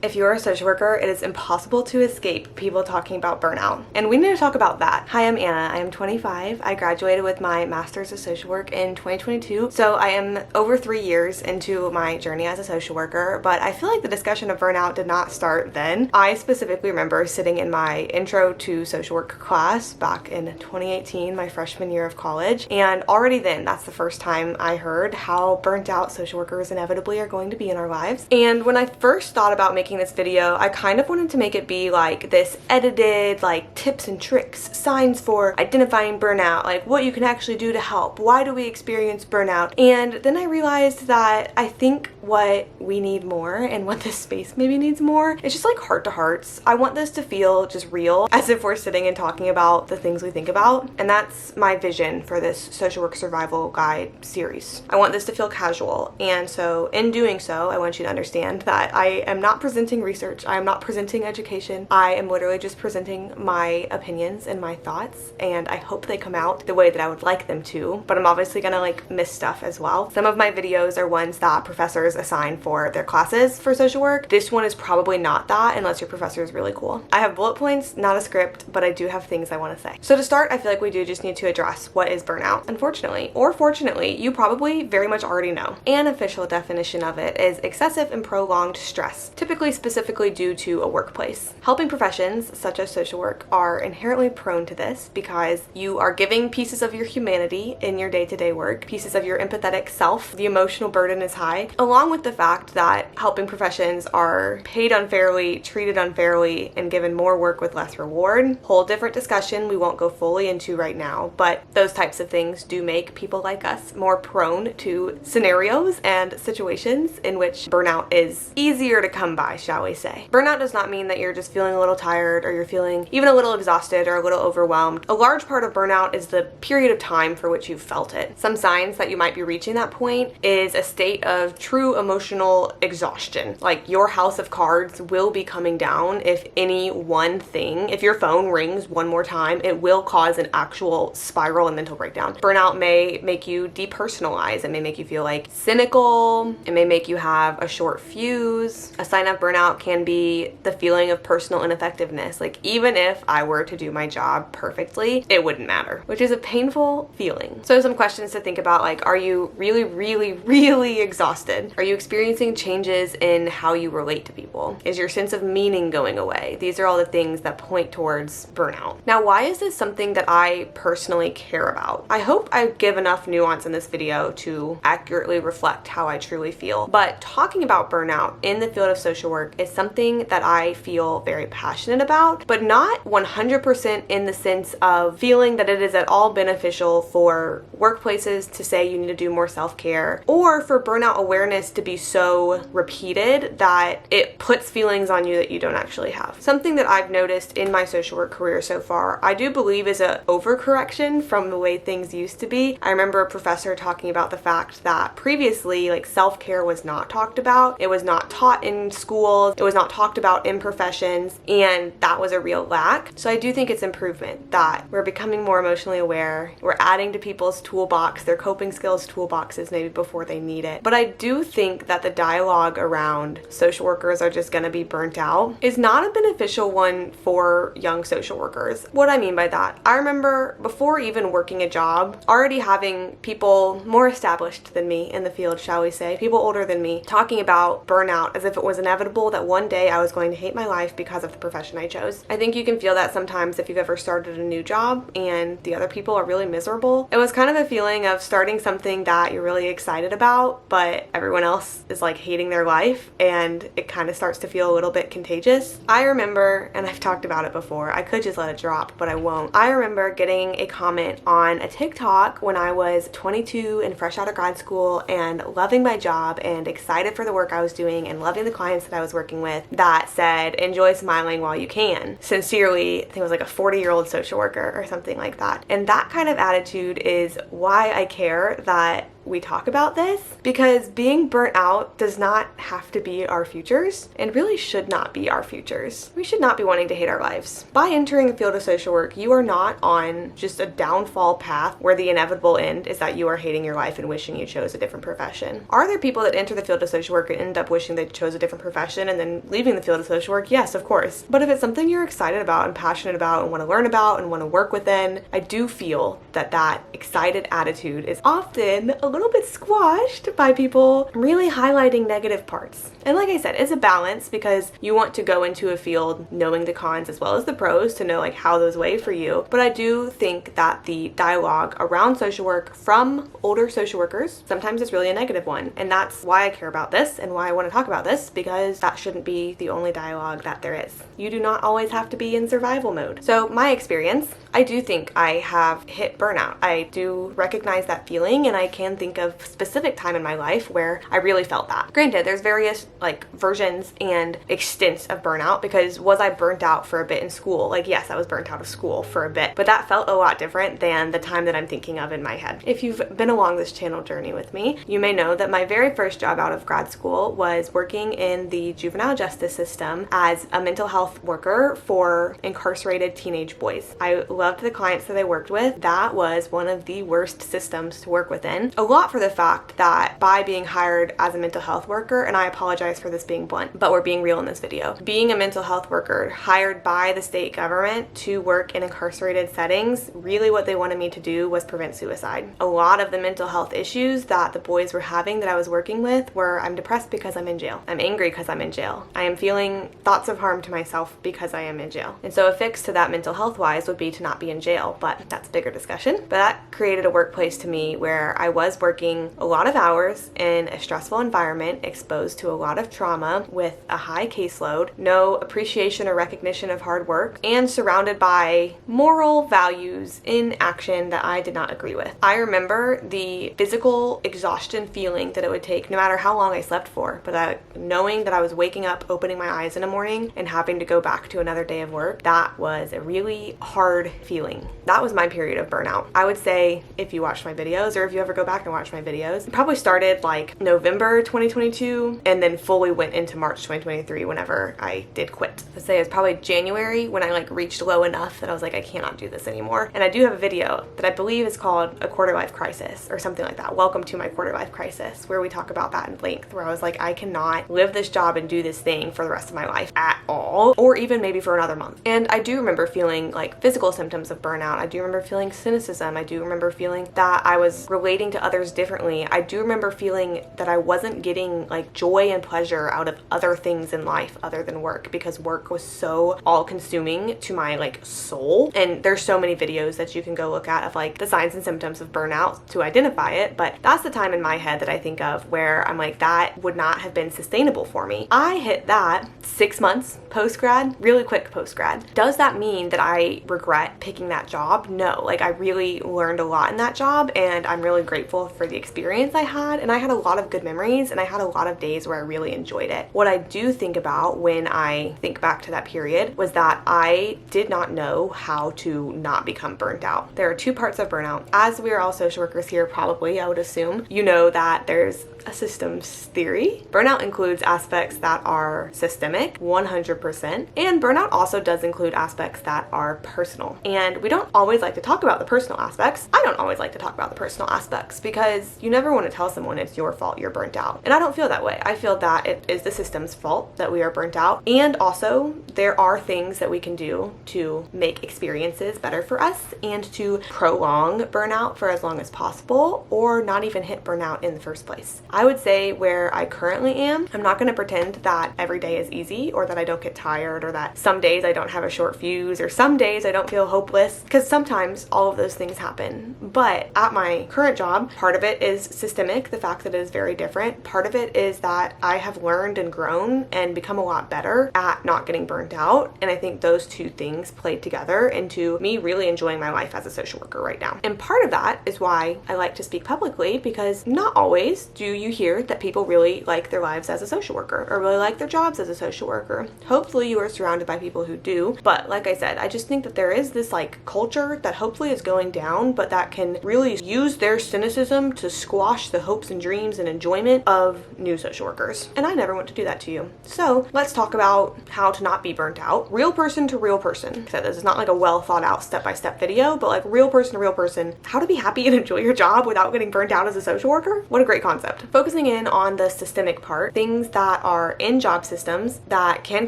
If you're a social worker, it is impossible to escape people talking about burnout. And we need to talk about that. Hi, I'm Anna. I am 25. I graduated with my master's of social work in 2022. So I am over 3 years into my journey as a social worker, but I feel like the discussion of burnout did not start then. I specifically remember sitting in my intro to social work class back in 2018, my freshman year of college. And already then, that's the first time I heard how burnt out social workers inevitably are going to be in our lives. And when I first thought about making this video, I kind of wanted to make it be like this edited, like tips and tricks, signs for identifying burnout, like what you can actually do to help. Why do we experience burnout? And then I realized that I think what we need more and what this space maybe needs more is just like heart to hearts. I want this to feel just real, as if we're sitting and talking about the things we think about. And that's my vision for this social work survival guide series. I want this to feel casual. And so in doing so, I want you to understand that I am not presenting research. I am not presenting education. I am literally just presenting my opinions and my thoughts, and I hope they come out the way that I would like them to, but I'm obviously gonna like miss stuff as well. Some of my videos are ones that professors assign for their classes for social work. This one is probably not that unless your professor is really cool. I have bullet points, not a script, but I do have things I want to say. So to start, I feel like we do just need to address what is burnout. Unfortunately, or fortunately, you probably very much already know. An official definition of it is excessive and prolonged stress, typically specifically due to a workplace. Helping professions, such as social work, are inherently prone to this because you are giving pieces of your humanity in your day-to-day work, pieces of your empathetic self. The emotional burden is high, along with the fact that helping professions are paid unfairly, treated unfairly, and given more work with less reward. Whole different discussion we won't go fully into right now, but those types of things do make people like us more prone to scenarios and situations in which burnout is easier to come by, shall we say. Burnout does not mean that you're just feeling a little tired or you're feeling even a little exhausted or a little overwhelmed. A large part of burnout is the period of time for which you've felt it. Some signs that you might be reaching that point is a state of true emotional exhaustion. Like your house of cards will be coming down if any one thing, if your phone rings one more time, it will cause an actual spiral and mental breakdown. Burnout may make you depersonalize. It may make you feel like cynical. It may make you have a short fuse. A sign of burnout can be the feeling of personal ineffectiveness. Like even if I were to do my job perfectly, it wouldn't matter, which is a painful feeling. So some questions to think about, like, are you really exhausted? Are you experiencing changes in how you relate to people? Is your sense of meaning going away? These are all the things that point towards burnout. Now, why is this something that I personally care about? I hope I give enough nuance in this video to accurately reflect how I truly feel, but talking about burnout in the field of social work is something that I feel very passionate about, but not 100% in the sense of feeling that it is at all beneficial for workplaces to say you need to do more self-care, or for burnout awareness to be so repeated that it puts feelings on you that you don't actually have. Something that I've noticed in my social work career so far, I do believe is an overcorrection from the way things used to be. I remember a professor talking about the fact that previously, like, self-care was not talked about. It was not taught in schools. It was not talked about in professions, and that was a real lack. So I do think it's improvement that we're becoming more emotionally aware. We're adding to people's toolbox, their coping skills toolboxes maybe before they need it. But I do think that the dialogue around social workers are just going to be burnt out is not a beneficial one for young social workers. What I mean by that, I remember before even working a job, already having people more established than me in the field, shall we say, people older than me, talking about burnout as if it was inevitable that one day I was going to hate my life because of the profession I chose. I think you can feel that sometimes if you've ever started a new job and the other people are really miserable. It was kind of a feeling of starting something that you're really excited about, but everyone else is like hating their life, and it kind of starts to feel a little bit contagious. I remember, and I've talked about it before, I could just let it drop, but I won't. I remember getting a comment on a TikTok when I was 22 and fresh out of grad school and loving my job and excited for the work I was doing and loving the clients that I was working with that said, enjoy smiling while you can. Sincerely, I think it was like a 40-year-old social worker or something like that. And that kind of attitude is why I care that we talk about this, because being burnt out does not have to be our futures and really should not be our futures. We should not be wanting to hate our lives. By entering the field of social work, you are not on just a downfall path where the inevitable end is that you are hating your life and wishing you chose a different profession. Are there people that enter the field of social work and end up wishing they chose a different profession and then leaving the field of social work? Yes, of course. But if it's something you're excited about and passionate about and want to learn about and want to work within, I do feel that that excited attitude is often a little bit squashed by people really highlighting negative parts. And like I said, it's a balance, because you want to go into a field knowing the cons as well as the pros to know like how those weigh for you. But I do think that the dialogue around social work from older social workers sometimes is really a negative one. And that's why I care about this and why I want to talk about this, because that shouldn't be the only dialogue that there is. You do not always have to be in survival mode. So my experience, I do think I have hit burnout. I do recognize that feeling, and I can think of specific time in my life where I really felt that. Granted, there's various like versions and extents of burnout, because was I burnt out for a bit in school? Like, yes, I was burnt out of school for a bit, but that felt a lot different than the time that I'm thinking of in my head. If you've been along this channel journey with me, you may know that my very first job out of grad school was working in the juvenile justice system as a mental health worker for incarcerated teenage boys. I loved the clients that I worked with. That was one of the worst systems to work within. A lot for the fact that by being hired as a mental health worker, and I apologize for this being blunt, but we're being real in this video. Being a mental health worker hired by the state government to work in incarcerated settings, really what they wanted me to do was prevent suicide. A lot of the mental health issues that the boys were having that I was working with were, I'm depressed because I'm in jail. I'm angry because I'm in jail. I am feeling thoughts of harm to myself because I am in jail. And so a fix to that mental health wise would be to not be in jail, but that's a bigger discussion. But that created a workplace to me where I was working a lot of hours in a stressful environment, exposed to a lot of trauma with a high caseload, no appreciation or recognition of hard work, and surrounded by moral values in action that I did not agree with. I remember the physical exhaustion feeling that it would take no matter how long I slept for, but knowing that I was waking up, opening my eyes in the morning, and having to go back to another day of work, that was a really hard feeling. That was my period of burnout. I would say if you watch my videos, or if you ever go back and watch my videos, it probably started like November 2022 and then fully went into March 2023 whenever I did quit. I'd say it was probably January when I like reached low enough that I was like, I cannot do this anymore. And I do have a video that I believe is called A Quarter Life Crisis or something like that. Welcome to my quarter life crisis, where we talk about that in length, where I was like, I cannot live this job and do this thing for the rest of my life at all, or even maybe for another month. And I do remember feeling like physical symptoms of burnout. I do remember feeling cynicism. I do remember feeling that I was relating to others differently. I do remember feeling that I wasn't getting like joy and pleasure out of other things in life other than work, because work was so all-consuming to my like soul. And there's so many videos that you can go look at of like the signs and symptoms of burnout to identify it, but that's the time in my head that I think of where I'm like, that would not have been sustainable for me. I hit that 6 months post-grad, really quick post-grad. Does that mean that I regret picking that job? No, like I really learned a lot in that job, and I'm really grateful for the experience I had, and I had a lot of good memories, and I had a lot of days where I really enjoyed it. What I do think about when I think back to that period was that I did not know how to not become burnt out. There are two parts of burnout. As we are all social workers here, probably, I would assume, you know that there's a systems theory. Burnout includes aspects that are systemic, 100%, and burnout also does include aspects that are personal. And we don't always like to talk about the personal aspects. I don't always like to talk about the personal aspects, because you never want to tell someone it's your fault you're burnt out. And I don't feel that way. I feel that it is the system's fault that we are burnt out. And also, there are things that we can do to make experiences better for us and to prolong burnout for as long as possible, or not even hit burnout in the first place. I would say where I currently am, I'm not going to pretend that every day is easy, or that I don't get tired, or that some days I don't have a short fuse, or some days I don't feel hopeless, because sometimes all of those things happen. But at my current job, part of it is systemic, the fact that it is very different. Part of it is that I have learned and grown and become a lot better at not getting burnt out. And I think those two things played together into me really enjoying my life as a social worker right now. And part of that is why I like to speak publicly, because not always do you hear that people really like their lives as a social worker or really like their jobs as a social worker. Hopefully you are surrounded by people who do. But like I said, I just think that there is this like culture that hopefully is going down, but that can really use their cynicism perfectionism to squash the hopes and dreams and enjoyment of new social workers. And I never want to do that to you. So let's talk about how to not be burnt out. Real person to real person. So this is not like a well thought out step-by-step video, but like real person to real person, how to be happy and enjoy your job without getting burnt out as a social worker. What a great concept. Focusing in on the systemic part, things that are in job systems that can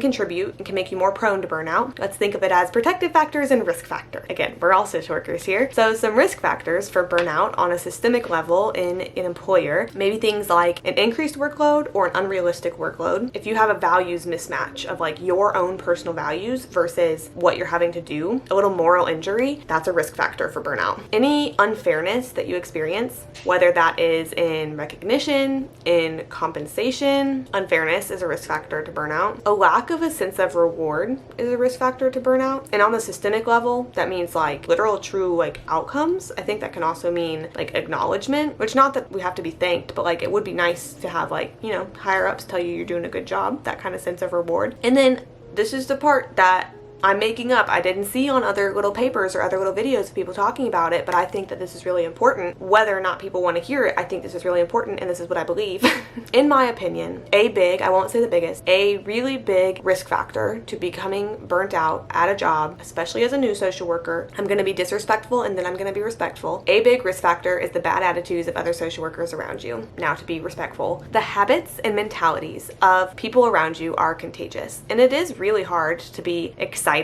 contribute and can make you more prone to burnout. Let's think of it as protective factors and risk factor. Again, we're all social workers here. So some risk factors for burnout on a systemic level in an employer, maybe things like an increased workload or an unrealistic workload. If you have a values mismatch of like your own personal values versus what you're having to do, a little moral injury, that's a risk factor for burnout. Any unfairness that you experience, whether that is in recognition, in compensation, unfairness is a risk factor to burnout. A lack of a sense of reward is a risk factor to burnout. And on the systemic level, that means like literal true like outcomes. I think that can also mean like acknowledgement, which not that we have to be thanked, but like it would be nice to have like, you know, higher ups tell you you're doing a good job, that kind of sense of reward. And then this is the part that I'm making up. I didn't see on other little papers or other little videos of people talking about it, but I think that this is really important. Whether or not people want to hear it, I think this is really important, and this is what I believe. In my opinion, I won't say the biggest, a really big risk factor to becoming burnt out at a job, especially as a new social worker, I'm going to be disrespectful and then I'm going to be respectful. A big risk factor is the bad attitudes of other social workers around you. Now, to be respectful, the habits and mentalities of people around you are contagious, and it is really hard to be excited,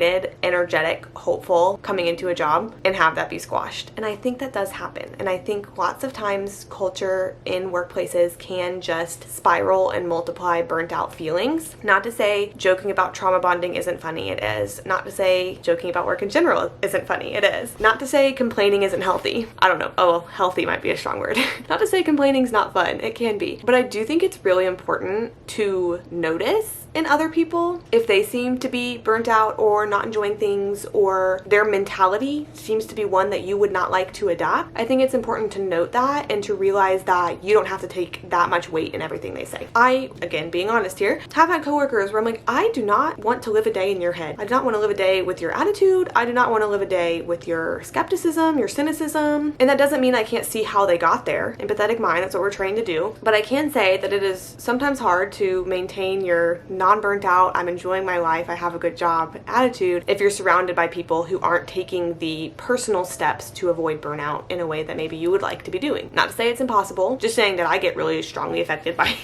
energetic, hopeful coming into a job and have that be squashed. And I think that does happen. And I think lots of times culture in workplaces can just spiral and multiply burnt out feelings. Not to say joking about trauma bonding isn't funny, it is. Not to say joking about work in general isn't funny, it is. Not to say complaining isn't healthy. I don't know. Oh, well, healthy might be a strong word. Not to say complaining's not fun. It can be. But I do think it's really important to notice in other people if they seem to be burnt out or not enjoying things, or their mentality seems to be one that you would not like to adapt. I think it's important to note that and to realize that you don't have to take that much weight in everything they say. I, again, being honest here, have had coworkers where I'm like, I do not want to live a day in your head. I do not want to live a day with your attitude. I do not want to live a day with your skepticism, your cynicism. And that doesn't mean I can't see how they got there. Empathetic mind, that's what we're trained to do. But I can say that it is sometimes hard to maintain your non-burnt out, I'm enjoying my life, I have a good job attitude if you're surrounded by people who aren't taking the personal steps to avoid burnout in a way that maybe you would like to be doing. Not to say it's impossible, just saying that I get really strongly affected by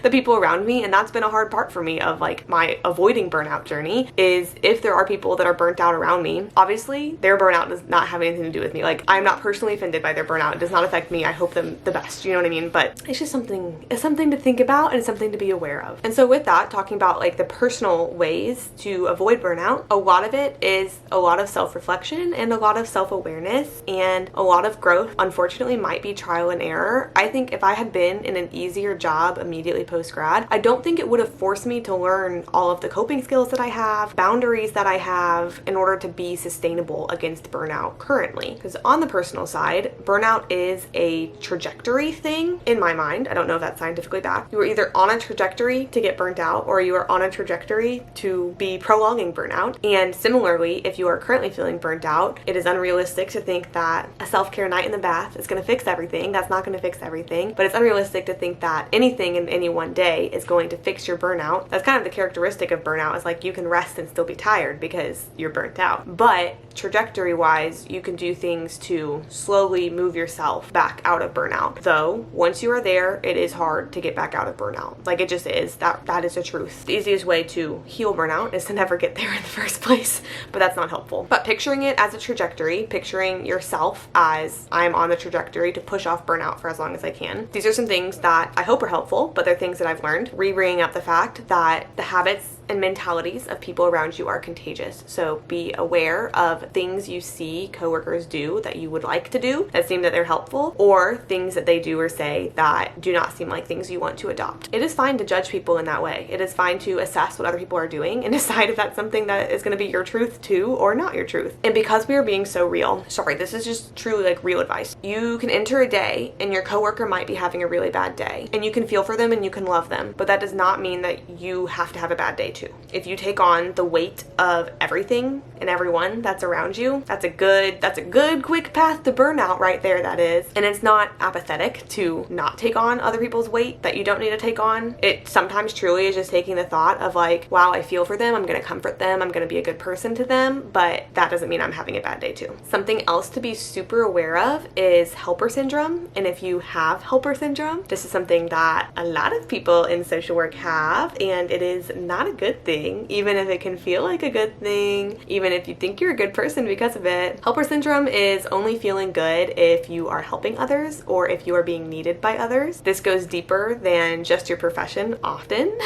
the people around me, and that's been a hard part for me of like my avoiding burnout journey is if there are people that are burnt out around me, obviously their burnout does not have anything to do with me. Like, I'm not personally offended by their burnout. It does not affect me. I hope them the best, you know what I mean? But it's just something to think about and something to be aware of. And so with that, talking about like the personal ways to avoid burnout, a lot of it is a lot of self-reflection and a lot of self-awareness and a lot of growth. Unfortunately, might be trial and error. I think if I had been in an easier job immediately post-grad, I don't think it would have forced me to learn all of the coping skills that I have, boundaries that I have in order to be sustainable against burnout currently. Because on the personal side, burnout is a trajectory thing in my mind. I don't know if that's scientifically backed. You are either on a trajectory to get burnt out or you are on a trajectory to be prolonging burnout. And similarly, if you are currently feeling burnt out, it is unrealistic to think that a self-care night in the bath is going to fix everything. That's not going to fix everything. But it's unrealistic to think that anything in any one day is going to fix your burnout. That's kind of the characteristic of burnout, is like you can rest and still be tired because you're burnt out. But trajectory wise, you can do things to slowly move yourself back out of burnout. Though once you are there, it is hard to get back out of burnout. Like, it just is. That is the truth. The easiest way to heal burnout is to never get there in the first place, but that's not helpful. But picturing it as a trajectory, picturing yourself as I'm on the trajectory to push off burnout for as long as I can. These are some things that I hope are helpful, but they're things that I've learned. Bringing up the fact that the habits and mentalities of people around you are contagious. So be aware of things you see coworkers do that you would like to do that seem that they're helpful, or things that they do or say that do not seem like things you want to adopt. It is fine to judge people in that way. It is fine to assess what other people are doing and decide if that's something that is going to be your truth too or not your truth. And because we are being so real, this is just truly like real advice. You can enter a day and your coworker might be having a really bad day, and you can feel for them and you can love them, but that does not mean that you have to have a bad day too. too. If you take on the weight of everything and everyone that's around you, that's a good quick path to burnout right there, that is. And it's not apathetic to not take on other people's weight that you don't need to take on. It sometimes truly is just taking the thought of like, wow, I feel for them, I'm gonna comfort them, I'm gonna be a good person to them, but that doesn't mean I'm having a bad day too. Something else to be super aware of is helper syndrome. And if you have helper syndrome, this is something that a lot of people in social work have, and it is not a good thing, even if it can feel like a good thing, even if you think you're a good person because of it. Helper syndrome is only feeling good if you are helping others or if you are being needed by others. This goes deeper than just your profession often.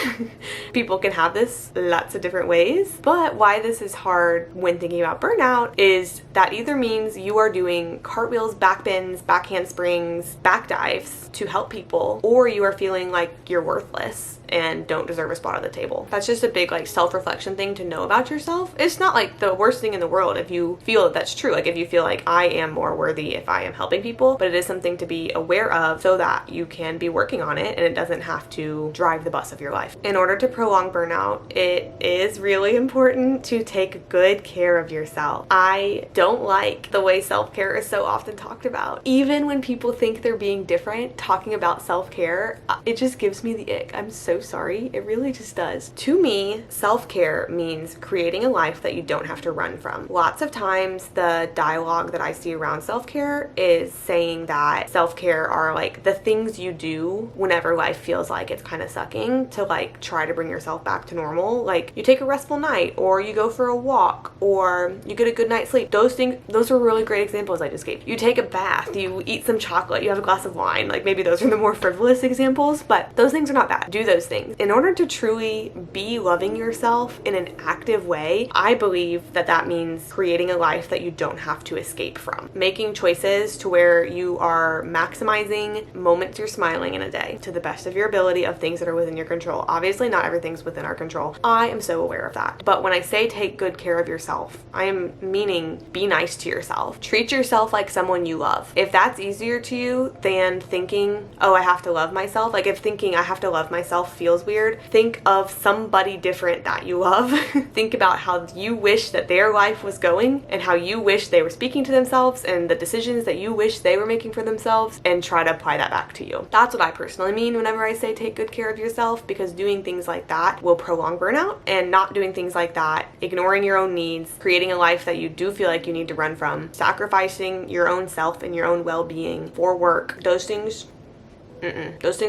People can have this lots of different ways, but why this is hard when thinking about burnout is that either means you are doing cartwheels, back bends, back handsprings, back dives to help people, or you are feeling like you're worthless and don't deserve a spot at the table. That's just a big like self-reflection thing to know about yourself. It's not like the worst thing in the world if you feel that that's true, like if you feel like I am more worthy if I am helping people, but it is something to be aware of so that you can be working on it and it doesn't have to drive the bus of your life. In order to prolong burnout, it is really important to take good care of yourself. I don't like the way self-care is so often talked about. Even when people think they're being different, talking about self-care, it just gives me the ick. I'm so sorry. It really just does. To me, self-care means creating a life that you don't have to run from. Lots of times the dialogue that I see around self-care is saying that self-care are like the things you do whenever life feels like it's kind of sucking to like try to bring yourself back to normal. Like you take a restful night, or you go for a walk, or you get a good night's sleep. Those are really great examples I just gave. You take a bath, you eat some chocolate, you have a glass of wine. Like maybe those are the more frivolous examples, but those things are not bad. Do those things. In order to truly be loving yourself in an active way, I believe that that means creating a life that you don't have to escape from. Making choices to where you are maximizing moments you're smiling in a day to the best of your ability of things that are within your control. Obviously, not everything's within our control. I am so aware of that. But when I say take good care of yourself, I am meaning be nice to yourself. Treat yourself like someone you love. If that's easier to you than thinking, oh, I have to love myself, like if thinking I have to love myself feels weird, think of somebody different that you love. Think about how you wish that their life was going and how you wish they were speaking to themselves and the decisions that you wish they were making for themselves, and try to apply that back to you. That's what I personally mean whenever I say take good care of yourself, because doing things like that will prolong burnout, and not doing things like that, ignoring your own needs, creating a life that you do feel like you need to run from, sacrificing your own self and your own well-being for work, those things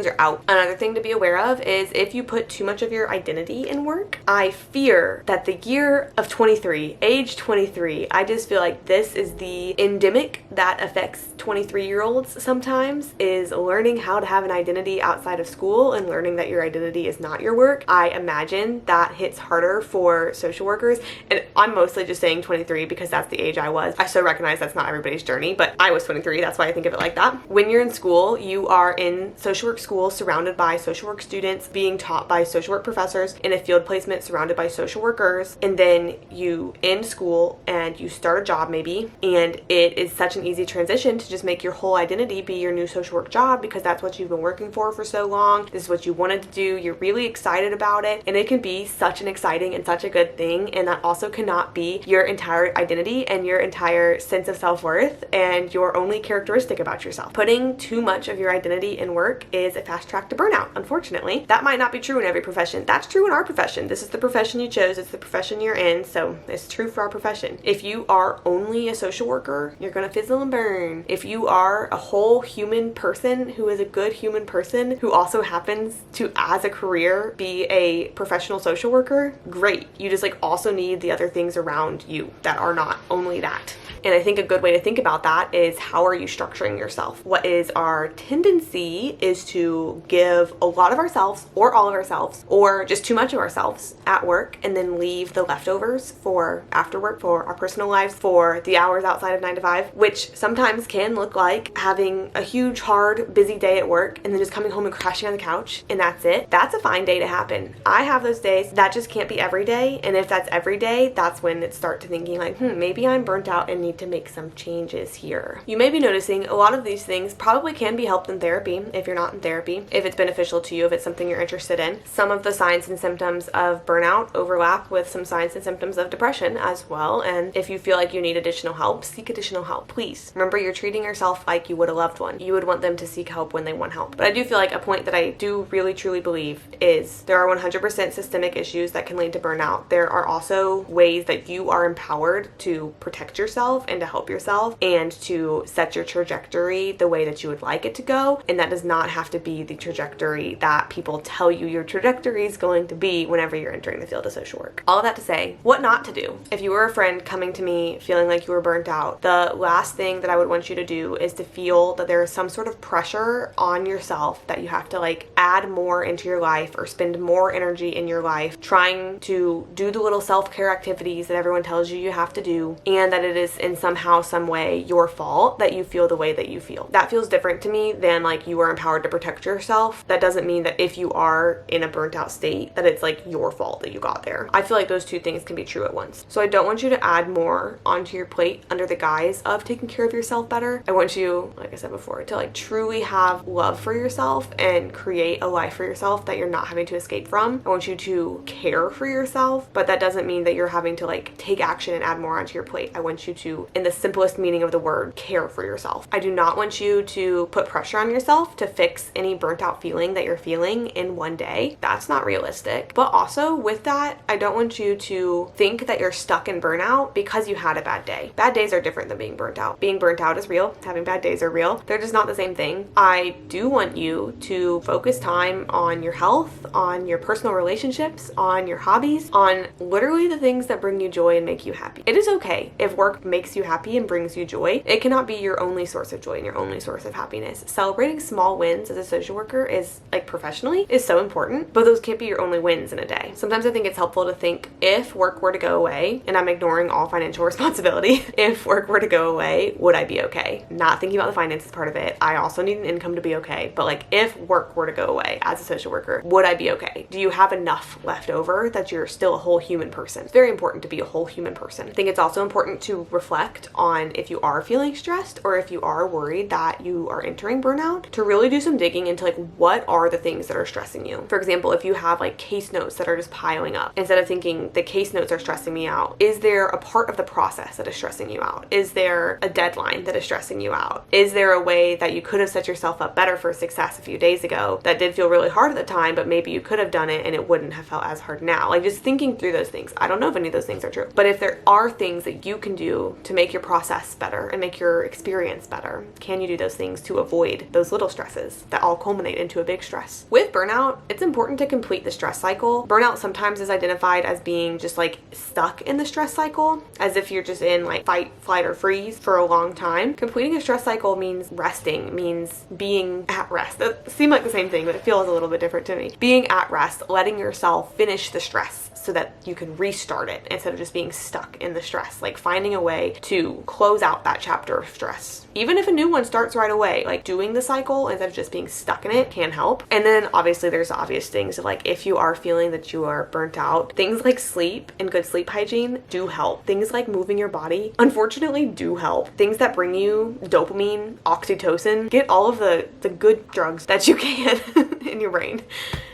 are out. Another thing to be aware of is if you put too much of your identity in work, I fear that the year of 23, age 23, I just feel like this is the endemic that affects 23-year-olds sometimes, is learning how to have an identity outside of school and learning that your identity is not your work. I imagine that hits harder for social workers, and I'm mostly just saying 23 because that's the age I was. I so recognize that's not everybody's journey, but I was 23, that's why I think of it like that. When you're in school, you are in social work school surrounded by social work students, being taught by social work professors, in a field placement surrounded by social workers, and then you end school and you start a job maybe, and it is such an easy transition to just make your whole identity be your new social work job because that's what you've been working for so long. This is what you wanted to do. You're really excited about it, and it can be such an exciting and such a good thing, and that also cannot be your entire identity and your entire sense of self-worth and your only characteristic about yourself. Putting too much of your identity in work is a fast track to burnout, unfortunately. That might not be true in every profession. That's true in our profession. This is the profession you chose. It's the profession you're in, so it's true for our profession. If you are only a social worker, you're gonna fizzle and burn. If you are a whole human person who is a good human person who also happens to, as a career, be a professional social worker, great. You just like also need the other things around you that are not only that. And I think a good way to think about that is, how are you structuring yourself? What is our tendency is to give a lot of ourselves or all of ourselves or just too much of ourselves at work, and then leave the leftovers for after work, for our personal lives, for the hours outside of 9 to 5, which sometimes can look like having a huge, hard, busy day at work and then just coming home and crashing on the couch and that's it. That's a fine day to happen. I have those days. That just can't be every day. And if that's every day, that's when it starts to thinking like, maybe I'm burnt out and need to make some changes here. You may be noticing a lot of these things probably can be helped in therapy. counseling if you're not in therapy, if it's beneficial to you, if it's something you're interested in. Some of the signs and symptoms of burnout overlap with some signs and symptoms of depression as well, and if you feel like you need additional help, seek additional help. Please remember, you're treating yourself like you would a loved one. You would want them to seek help when they want help. But I do feel like a point that I do really truly believe is there are 100% systemic issues that can lead to burnout. There are also ways that you are empowered to protect yourself and to help yourself and to set your trajectory the way that you would like it to go, and that does not have to be the trajectory that people tell you your trajectory is going to be whenever you're entering the field of social work. All of that to say, what not to do. If you were a friend coming to me feeling like you were burnt out, the last thing that I would want you to do is to feel that there is some sort of pressure on yourself that you have to like add more into your life or spend more energy in your life trying to do the little self-care activities that everyone tells you you have to do, and that it is in somehow, some way your fault that you feel the way that you feel. That feels different to me than like you are empowered to protect yourself. That doesn't mean that if you are in a burnt out state that it's like your fault that you got there. I feel like those two things can be true at once. So I don't want you to add more onto your plate under the guise of taking care of yourself better. I want you, like I said before, to like truly have love for yourself and create a life for yourself that you're not having to escape from. I want you to care for yourself, but that doesn't mean that you're having to like take action and add more onto your plate. I want you to, in the simplest meaning of the word, care for yourself. I do not want you to put pressure on yourself to fix any burnt out feeling that you're feeling in one day. That's not realistic. But also with that, I don't want you to think that you're stuck in burnout because you had a bad day. Bad days are different than being burnt out. Being burnt out is real. Having bad days are real. They're just not the same thing. I do want you to focus time on your health, on your personal relationships, on your hobbies, on literally the things that bring you joy and make you happy. It is okay if work makes you happy and brings you joy. It cannot be your only source of joy and your only source of happiness. Celebrating small wins as a social worker is like professionally is so important, but those can't be your only wins in a day. Sometimes I think it's helpful to think, if work were to go away, and I'm ignoring all financial responsibility, if work were to go away, would I be okay? Not thinking about the finances part of it. I also need an income to be okay, but like if work were to go away as a social worker, would I be okay? Do you have enough left over that you're still a whole human person? It's very important to be a whole human person. I think it's also important to reflect on if you are feeling stressed or if you are worried that you are entering burnout, to really do some digging into like what are the things that are stressing you. For example, if you have like case notes that are just piling up, instead of thinking the case notes are stressing me out, is there a part of the process that is stressing you out? Is there a deadline that is stressing you out? Is there a way that you could have set yourself up better for success a few days ago that did feel really hard at the time, but maybe you could have done it and it wouldn't have felt as hard now? Like just thinking through those things. I don't know if any of those things are true, but if there are things that you can do to make your process better and make your experience better, can you do those things to avoid those little stresses that all culminate into a big stress? With burnout, it's important to complete the stress cycle. Burnout sometimes is identified as being just like stuck in the stress cycle, as if you're just in like fight, flight, or freeze for a long time. Completing a stress cycle means resting, means being at rest. That seems like the same thing, but it feels a little bit different to me. Being at rest, letting yourself finish the stress so that you can restart it instead of just being stuck in the stress. Like finding a way to close out that chapter of stress. Even if a new one starts right away, like doing the cycle instead of just being stuck in it can help. And then obviously there's obvious things of like, if you are feeling that you are burnt out, things like sleep and good sleep hygiene do help. Things like moving your body, unfortunately, do help. Things that bring you dopamine, oxytocin, get all of the good drugs that you can in your brain.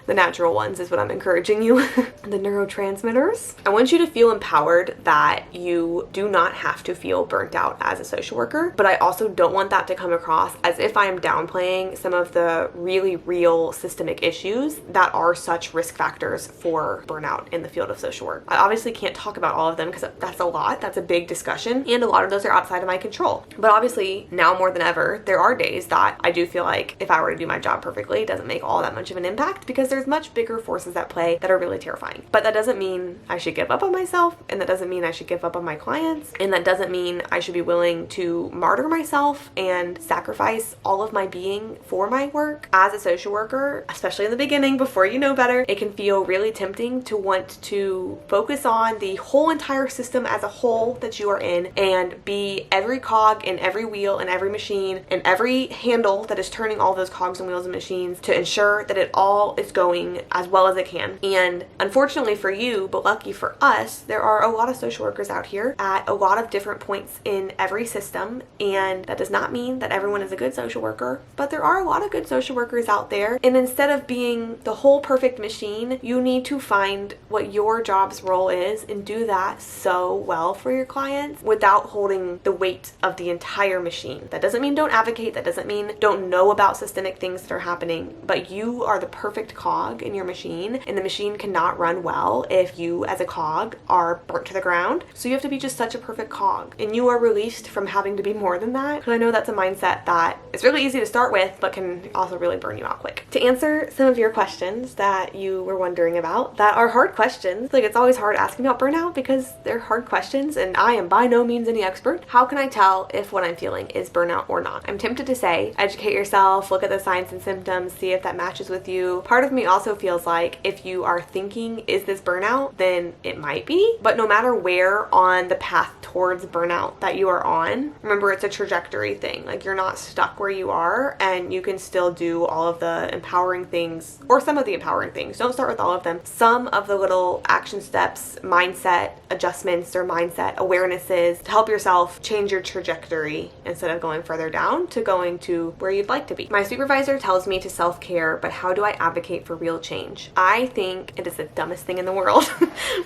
The natural ones is what I'm encouraging you. The neurotransmitters. I want you to feel empowered that you do not have to feel burnt out as a social worker, but I also don't want that to come across as if I am downplaying some of the really real systemic issues that are such risk factors for burnout in the field of social work. I obviously can't talk about all of them because that's a lot. That's a big discussion, and a lot of those are outside of my control. But obviously, now more than ever, there are days that I do feel like if I were to do my job perfectly, it doesn't make all that much of an impact because there's much bigger forces at play that are really terrifying. But that doesn't mean I should give up on myself, and that doesn't mean I should give up on my clients, and that doesn't mean I should be willing to martyr myself and sacrifice all of my being for my work. As a social worker, especially in the beginning, before you know better, it can feel really tempting to want to focus on the whole entire system as a whole that you are in and be every cog in every wheel and every machine and every handle that is turning all those cogs and wheels and machines to ensure that it all is going going as well as it can. And unfortunately for you, but lucky for us, there are a lot of social workers out here at a lot of different points in every system. And that does not mean that everyone is a good social worker, but there are a lot of good social workers out there. And instead of being the whole perfect machine, you need to find what your job's role is and do that so well for your clients without holding the weight of the entire machine. That doesn't mean don't advocate. That doesn't mean don't know about systemic things that are happening, but you are the perfect cog in your machine, and the machine cannot run well if you as a cog are burnt to the ground. So you have to be just such a perfect cog, and you are released from having to be more than that, because I know that's a mindset that is really easy to start with but can also really burn you out quick. To answer some of your questions that you were wondering about that are hard questions, like it's always hard asking about burnout because they're hard questions, and I am by no means any expert. How can I tell if what I'm feeling is burnout or not? I'm tempted to say educate yourself, look at the signs and symptoms, see if that matches with you. Part of me also feels like if you are thinking, is this burnout, then it might be. But no matter where on the path towards burnout that you are on, remember it's a trajectory thing. Like you're not stuck where you are, and you can still do all of the empowering things, or some of the empowering things. Don't start with all of them. Some of the little action steps, mindset adjustments or mindset awarenesses to help yourself change your trajectory instead of going further down to going to where you'd like to be. My supervisor tells me to self-care, but how do I advocate for real change? I think it is the dumbest thing in the world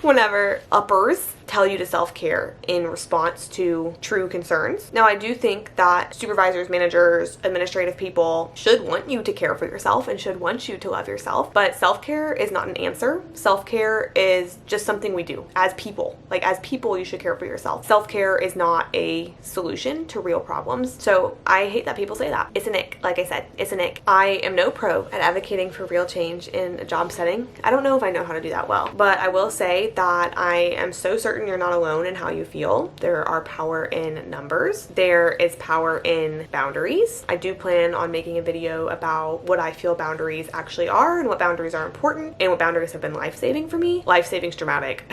whenever uppers tell you to self-care in response to true concerns. Now, I do think that supervisors, managers, administrative people should want you to care for yourself and should want you to love yourself, but self-care is not an answer. Self-care is just something we do as people. Like as people, you should care for yourself. Self-care is not a solution to real problems. So I hate that people say that. It's an ick. Like I said, it's an ick. I am no pro at advocating for real change in a job setting. I don't know if I know how to do that well, but I will say that I am so certain you're not alone in how you feel. There are power in numbers. There is power in boundaries. I do plan on making a video about what I feel boundaries actually are and what boundaries are important and what boundaries have been life-saving for me. Life-saving's dramatic.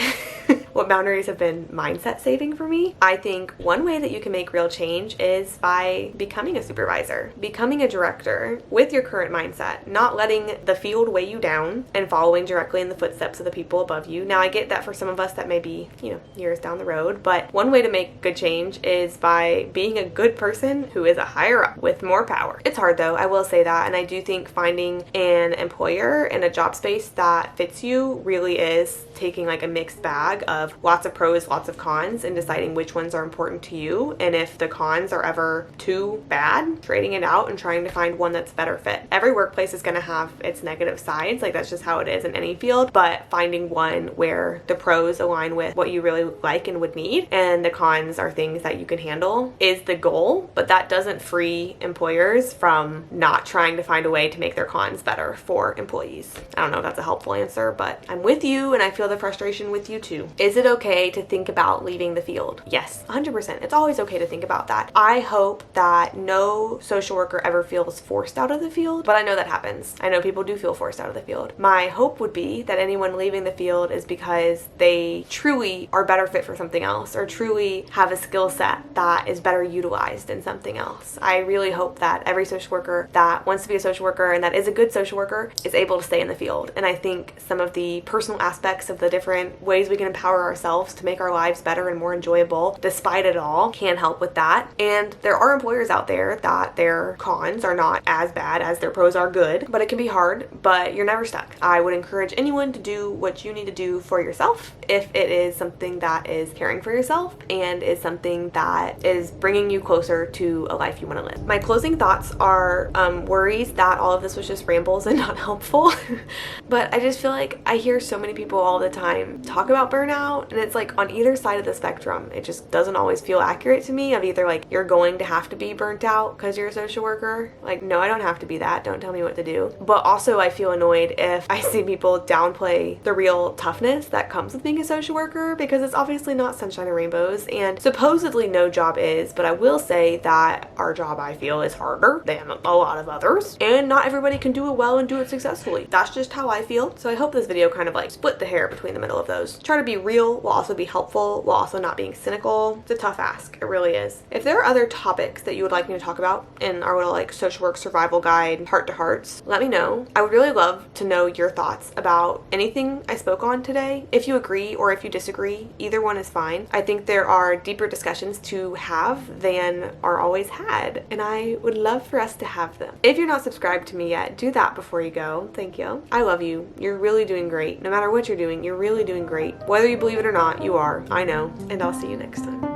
What boundaries have been mindset saving for me. I think one way that you can make real change is by becoming a supervisor, becoming a director with your current mindset, not letting the field weigh you down and following directly in the footsteps of the people above you. Now, I get that for some of us that may be, years down the road, but one way to make good change is by being a good person who is a higher up with more power. It's hard though, I will say that, and I do think finding an employer and a job space that fits you really is taking like a mixed bag of lots of pros, lots of cons, and deciding which ones are important to you. And if the cons are ever too bad, trading it out and trying to find one that's better fit. Every workplace is going to have its negative sides, like that's just how it is in any field, but finding one where the pros align with what you really like and would need, and the cons are things that you can handle is the goal. But that doesn't free employers from not trying to find a way to make their cons better for employees. I don't know if that's a helpful answer, but I'm with you and I feel the frustration with you too. Is it okay to think about leaving the field? Yes, 100%. It's always okay to think about that. I hope that no social worker ever feels forced out of the field, but I know that happens. I know people do feel forced out of the field. My hope would be that anyone leaving the field is because they truly are better fit for something else or truly have a skill set that is better utilized in something else. I really hope that every social worker that wants to be a social worker and that is a good social worker is able to stay in the field. And I think some of the personal aspects of the different ways we can empower ourselves to make our lives better and more enjoyable despite it all can help with that. And there are employers out there that their cons are not as bad as their pros are good, but it can be hard, but you're never stuck. I would encourage anyone to do what you need to do for yourself if it is something that is caring for yourself and is something that is bringing you closer to a life you want to live. My closing thoughts are worries that all of this was just rambles and not helpful, but I just feel like I hear so many people all the time talk about burnout, and it's like on either side of the spectrum. It just doesn't always feel accurate to me of either like you're going to have to be burnt out because you're a social worker. Like, no, I don't have to be that. Don't tell me what to do. But also I feel annoyed if I see people downplay the real toughness that comes with being a social worker, because it's obviously not sunshine and rainbows, and supposedly no job is, but I will say that our job, I feel, is harder than a lot of others, and not everybody can do it well and do it successfully. That's just how I feel. So I hope this video kind of like split the hair between the middle of those. Try to be real real while also be helpful while also not being cynical. It's a tough ask. It really is. If there are other topics that you would like me to talk about in our little like social work survival guide heart to hearts, let me know. I would really love to know your thoughts about anything I spoke on today. If you agree or if you disagree, either one is fine. I think there are deeper discussions to have than are always had, and I would love for us to have them. If you're not subscribed to me yet, do that before you go. Thank you. I love you. You're really doing great. No matter what you're doing, you're really doing great. Whether you believe it or not, you are. I know. And I'll see you next time.